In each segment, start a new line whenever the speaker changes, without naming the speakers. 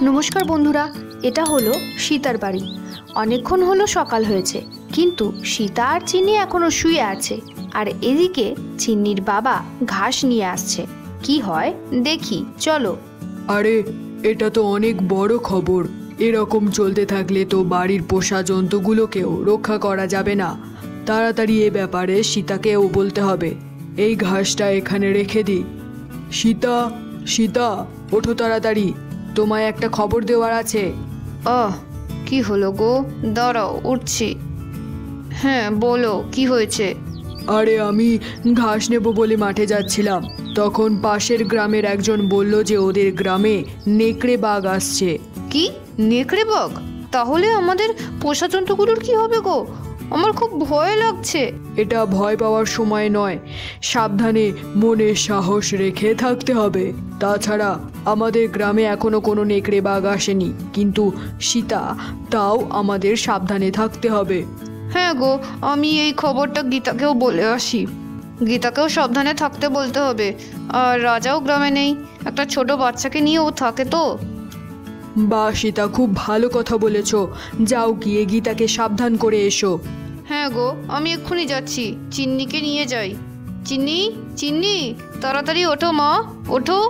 নমস্কার বন্ধুরা, এটা হলো সীতার বাড়ি। অনেকক্ষণ হলো সকাল হয়েছে, কিন্তু সীতা আর চিন্নি এখনো শুয়ে আছে। আর এদিকে চিন্নির বাবা ঘাস নিয়ে আসছে। কি হয় দেখি, চলো।
আরে এটা তো অনেক বড় খবর। এরকম চলতে থাকলে তো বাড়ির পোষা জন্তুগুলোকেও রক্ষা করা যাবে না। তাড়াতাড়ি এ ব্যাপারে সীতাকেও বলতে হবে। এই ঘাসটা এখানে রেখে দিই। সীতা, সীতা, ওঠো তাড়াতাড়ি, তোমায় একটা খবর দেওয়ার আছে।
কি হলো গো? দাঁড়াও, উঠছি। হ্যাঁ বলো, কি হয়েছে?
আরে আমি ঘাস নেব বলে মাঠে যাচ্ছিলাম, তখন পাশের গ্রামের একজন বলল যে ওদের গ্রামে নেকড়ে বাঘ আসছে।
কি নেকড়ে বাঘ? তাহলে আমাদের পোষা জন্তুগুলোর কি হবে গো? আমার খুব ভয় লাগছে।
এটা ভয় পাওয়ার সময় নয়, সাবধানে মনে সাহস রেখে থাকতে হবে। তাছাড়া আমাদের গ্রামে এখনো কোনো নেকড়ে বাঘ আসেনি, কিন্তু সীতা, তাও আমাদের সাবধানে থাকতে হবে।
হ্যাঁ গো, আমি এই খবরটা গীতাকেও বলে আসি। গীতাকেও সাবধানে থাকতে বলতে হবে। আর রাজাও গ্রামে নেই, একটা ছোট বাচ্চাকে নিয়েও থাকে তো।
বা সীতা, খুব ভালো কথা বলেছ। যাও, গিয়ে গীতাকে সাবধান করে এসো।
হ্যাঁ গো, আমি এক্ষুনি যাচ্ছি। চিন্নিকে নিয়ে যাই। চিন্নি, চিন্নি, তাড়াতাড়ি ওঠো মা, ওঠো।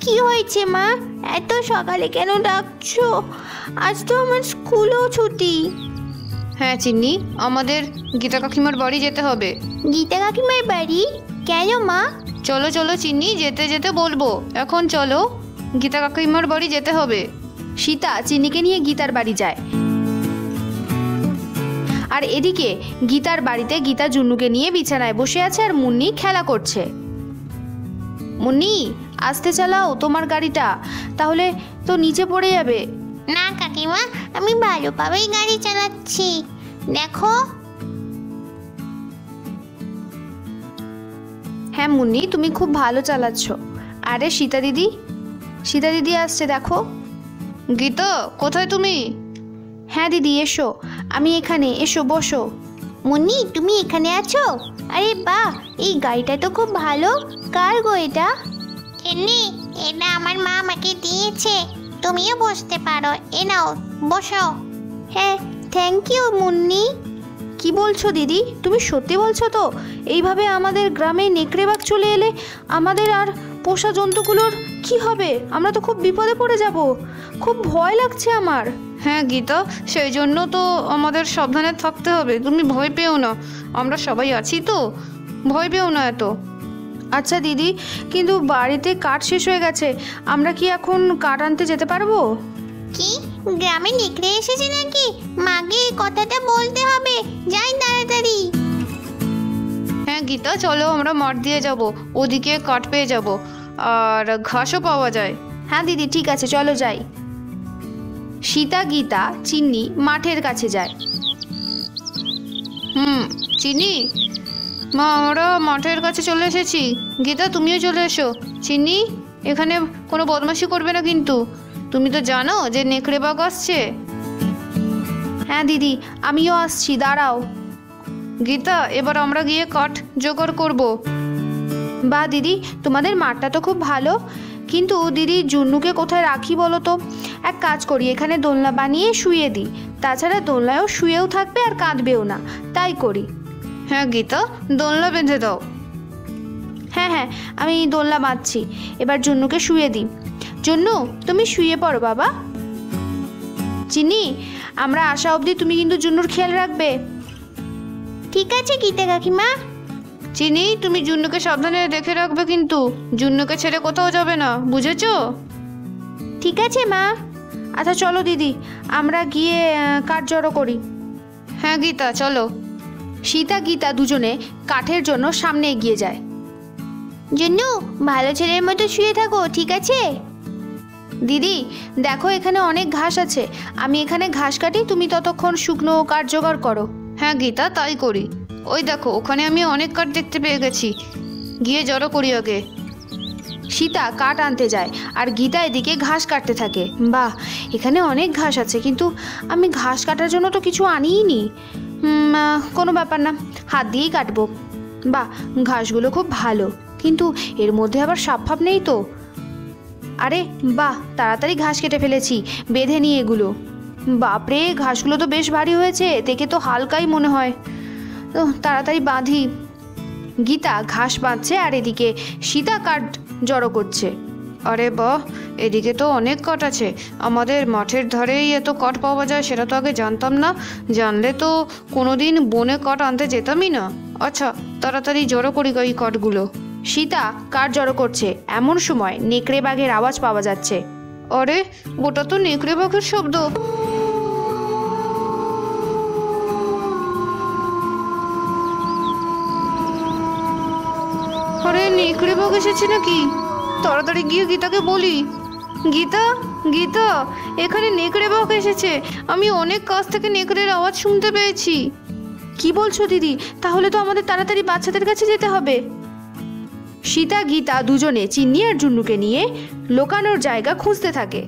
কি হয়েছে মা? এত সকালে কেন ডাকছো? আজ তো আমার স্কুলও ছুটি।
হ্যাঁ চিন্নি, আমাদের গীতা কাকিমার বাড়ি যেতে হবে।
গীতা কাকিমার বাড়ি? কেন মা?
চলো চলো চিন্নি, যেতে যেতে বলবো। এখন চলো, গীতা কাকিমার বাড়ি যেতে হবে। সীতা চিন্নিকে নিয়ে গীতার বাড়ি যায়। আর এদিকে গীতার বাড়িতে গীতা জুন্নুকে নিয়ে বিছানায় বসে আছে আর মুন্নি খেলা করছে। মুন্নি, আস্তে চালাও তোমার গাড়িটা, তাহলে তো নিচে পড়ে যাবে।
না কাকিমা, আমি ভালোভাবেই গাড়ি চালাচ্ছি, দেখো।
হ্যাঁ মুন্নি, তুমি খুব ভালো চালাচ্ছ। আরে সীতা দিদি, সীতা দিদি আসছে দেখো। গীতা, কোথায় তুমি? হ্যাঁ দিদি, এসো, আমি এখানে, এসো বসো।
মুন্নি, তুমি এখানে আছো? আরে বাহ, এই গাড়িটা তো খুব ভালো। কার গো এটা? এমনি, এটা আমার মা আমাকে দিয়েছে। তুমিও বসতে পারো, এ নাও বসো। হ্যাঁ, থ্যাংক ইউ মুন্নি।
কি বলছো দিদি? তুমি সত্যি বলছো তো? এইভাবে আমাদের গ্রামে নেকড়ে বাঘ চলে এলে আমাদের আর পোষা জন্তুগুলোর কি হবে? আমরা তো খুব বিপদে পড়ে যাব। খুব ভয় লাগছে আমার। হ্যাঁ গীতা, সেই জন্য তো আমাদের সাবধানে থাকতে হবে। তুমি ভয় পেও না, আমরা সবাই আছি তো, ভয় পেও না এত। আচ্ছা দিদি, কিন্তু বাড়িতে কাঠ শেষ হয়ে গেছে, আমরা কি এখন কাঠ আনতে যেতে পারবো?
কি, গ্রামে নেকড়ে এসেছে নাকি? মাকে এই কথাটা বলতে হবে, যাই তাড়াতাড়ি।
হ্যাঁ গীতা, চলো আমরা মাঠ দিয়ে যাব, ওদিকে কাঠ পেয়ে যাব, আর ঘাসও পাওয়া যায়। হ্যাঁ দিদি, ঠিক আছে, চলো যাই। সীতা, গীতা, চিন্নি মাঠের কাছে যায়। চিন্নি মা, আমরা মাঠের কাছে চলে এসেছি। গীতা, তুমিও চলে এসো। চিন্নি, এখানে কোনো বদমাশি করবে না কিন্তু, তুমি তো জানো যে নেকড়ে বাঘ আসছে। হ্যাঁ দিদি, আমিও আসছি, দাঁড়াও। গীতা, এবার আমরা গিয়ে কাঠ জোগাড় করব। বা দিদি, তোমাদের মাঠটা তো খুব ভালো, কিন্তু দিদি জুন্নুকে কোথায় রাখি বলো তো? এক কাজ করি, এখানে দোলনা বানিয়ে শুয়ে দিই, তাছাড়া দোলনায়ও শুয়েও থাকবে আর কাঁদবেও না, তাই করি। হ্যাঁ গীতা, দোলনা বেঁধে দাও। হ্যাঁ হ্যাঁ, আমি দোলনা বাঁধছি, এবার জুন্নুকে শুয়ে দিই। জুন্নু, তুমি শুয়ে পড়ো বাবা। চিনি, আমরা আসা অবধি তুমি কিন্তু জুন্নুর খেয়াল রাখবে।
ঠিক আছে গীতা কাকিমা।
চিনি, তুমি জুন্নুকে সাবধানে দেখে রাখবে কিন্তু, জুন্নুকে ছেড়ে কোথাও যাবে না, বুঝেছো?
ঠিক আছে মা।
আচ্ছা চলো দিদি, আমরা গিয়ে কাঠ জড়ো করি। হ্যাঁ গীতা, চলো। সীতা গীতা দুজনে কাঠের জন্য সামনে এগিয়ে যায়।
জুন্নু, ভালো ছেলের মতো শুয়ে থাকো, ঠিক আছে?
দিদি দেখো, এখানে অনেক ঘাস আছে, আমি এখানে ঘাস কাটি, তুমি ততক্ষণ শুকনো কাঠ জোগাড় করো। হ্যাঁ গীতা, তাই করি। ওই দেখো, ওখানে আমি অনেক কাঠ দেখতে পেয়ে গেছি, গিয়ে জড়ো করি আগে। সীতা কাঠ আনতে যায় আর গীতা এদিকে ঘাস কাটতে থাকে। বাহ, এখানে অনেক ঘাস আছে, কিন্তু আমি ঘাস কাটার জন্য তো কিছু আনিই নি। কোনো ব্যাপার না, হাত দিয়েই কাটবো। বাহ, ঘাসগুলো খুব ভালো, কিন্তু এর মধ্যে আবার সাপ ফাপ নেই তো। আরে বাহ, তাড়াতাড়ি ঘাস কেটে ফেলেছি, বেঁধে নিয়ে এগুলো। বাপরে, ঘাসগুলো তো বেশ ভারী হয়েছে, দেখে তো হালকাই মনে হয়। তাড়াতাড়ি বাঁধি। গীতা ঘাস বাঁধছে আর এদিকে সীতা কাঠ জড়ো করছে। আরে বাহ, এদিকে তো অনেক কাঠ আছে। আমাদের মাঠের ধারেই এত কাঠ পাওয়া যায় সেটা তো আগে জানতাম না। জানলে তো কোনোদিন বনে কাঠ আনতে যেতামই না। আচ্ছা, তাড়াতাড়ি জড়ো করি এই কাঠগুলো। সীতা কাঠ জড়ো করছে, এমন সময় নেকড়ে বাঘের আওয়াজ পাওয়া যাচ্ছে। আরে, ওটা তো নেকড়ে বাঘের শব্দ। আরে, নেকড়ে বাঘ এসেছে নাকি? তাড়াতাড়ি গিয়ে গীতাকে বলি। গীতা, গীতা, এখানে নেকড়ে বাঘ এসেছে। আমি অনেক কাছ থেকে নেকড়ের আওয়াজ শুনতে পেয়েছি। কি বলছো দিদি? তাহলে তো আমাদের তাড়াতাড়ি বাচ্চাদের কাছে যেতে হবে। সীতা গীতা দুজনে চিন্নি আর জুন্নুকে নিয়ে লোকানোর জায়গা খুঁজতে থাকে।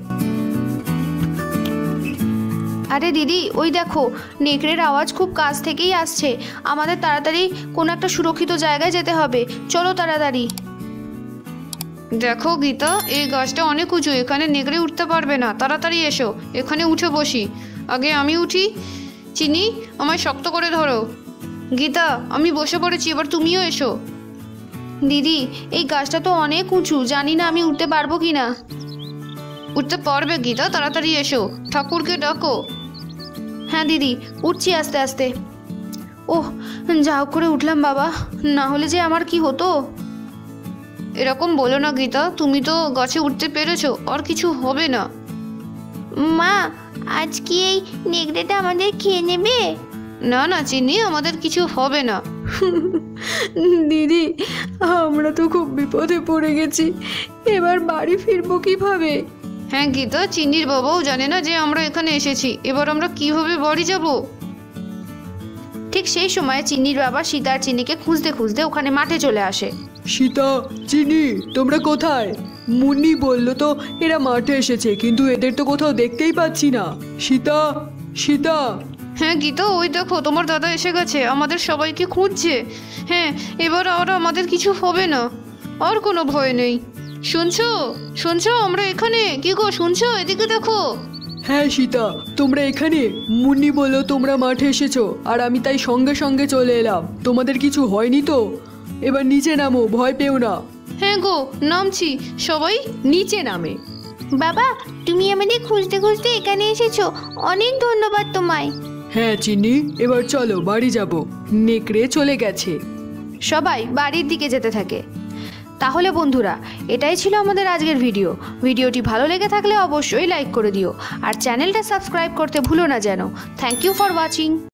আরে দিদি, ওই দেখো, নেকড়ের আওয়াজ খুব কাছ থেকেই আসছে। আমাদের তাড়াতাড়ি কোনো একটা সুরক্ষিত জায়গায় যেতে হবে, চলো তাড়াতাড়ি। দেখো গীতা, এই গাছটা অনেক উঁচু, এখানে নেকড়ে উঠতে পারবে না। তাড়াতাড়ি এসো, এখানে উঠে বসি। আগে আমি উঠি। চিনি, আমায় শক্ত করে ধরো। গীতা, আমি বসে পড়েছি, এবার তুমিও এসো। দিদি, এই গাছটা তো অনেক উঁচু, জানি না আমি উঠতে পারবো কি না। উঠতে পারবে গীতা, তাড়াতাড়ি এসো, ঠাকুরকে ডাকো। হ্যাঁ দিদি, উঠছি আস্তে আস্তে। ওহ, যা হোক করে উঠলাম বাবা, না হলে যে আমার কি হতো। এরকম বলো না গীতা, তুমি তো গাছে উঠতে পেরেছো, আর কিছু হবে না।
মা, আজ কি এই নেকড়েটা আমাদের খেয়ে নেবে?
না না চিনি, আমাদের কিছু হবে না।
দিদি, আমরা তো খুব বিপদে পড়ে গেছি, এবার বাড়ি ফিরবো কিভাবে?
হ্যাঁ গীতা, চিনির বাবাও জানে না যে আমরা এখানে এসেছি, এবার আমরা কিভাবে বাড়ি যাব? ঠিক সেই সময় চিনির বাবা সীতা আর চিনিকে খুঁজতে খুঁজতে ওখানে মাঠে চলে আসে।
সীতা, চিনি, তোমরা কোথায়? মুন্নি বলল তো এরা মাঠে এসেছে, কিন্তু এদের তো কোথাও দেখতেই পাচ্ছি না। সীতা, সীতা।
হ্যাঁ গীতা, ওই দেখো তোমার দাদা এসে গেছে, আমাদের সবাইকে খুঁজছে। হ্যাঁ, এবার আর আমাদের কিছু হবে না, আর কোনো ভয় নেই। শুনছো শুনছো, আমরা এখানে। কি গো, শুনছো? এদিকে দেখো।
হ্যাঁ সীতা, তোমরা এখানে? মুন্নি বলল তোমরা মাঠে এসেছো, আর আমি তাই সঙ্গে সঙ্গে চলে এলাম। তোমাদের কিছু হয়নি তো? এবার নিচে নামো, ভয় পেও না।
হ্যাঁ গো, নামছি। সবাই নিচে নামে।
বাবা, তুমি আমাদের খুঁজতে খুঁজতে এখানে এসেছো, অনেক ধন্যবাদ তোমায়।
হ্যাঁ চিনি, এবার চলো বাড়ি যাব, নেকড়ে চলে গেছে।
সবাই বাড়ির দিকে যেতে থাকে। তাহলে বন্ধুরা, এটাই ছিল আমাদের আজকের ভিডিও। ভিডিওটি ভালো লেগে থাকলে অবশ্যই লাইক করে দিও, আর চ্যানেলটা সাবস্ক্রাইব করতে ভুলো না যেন। Thank you for watching.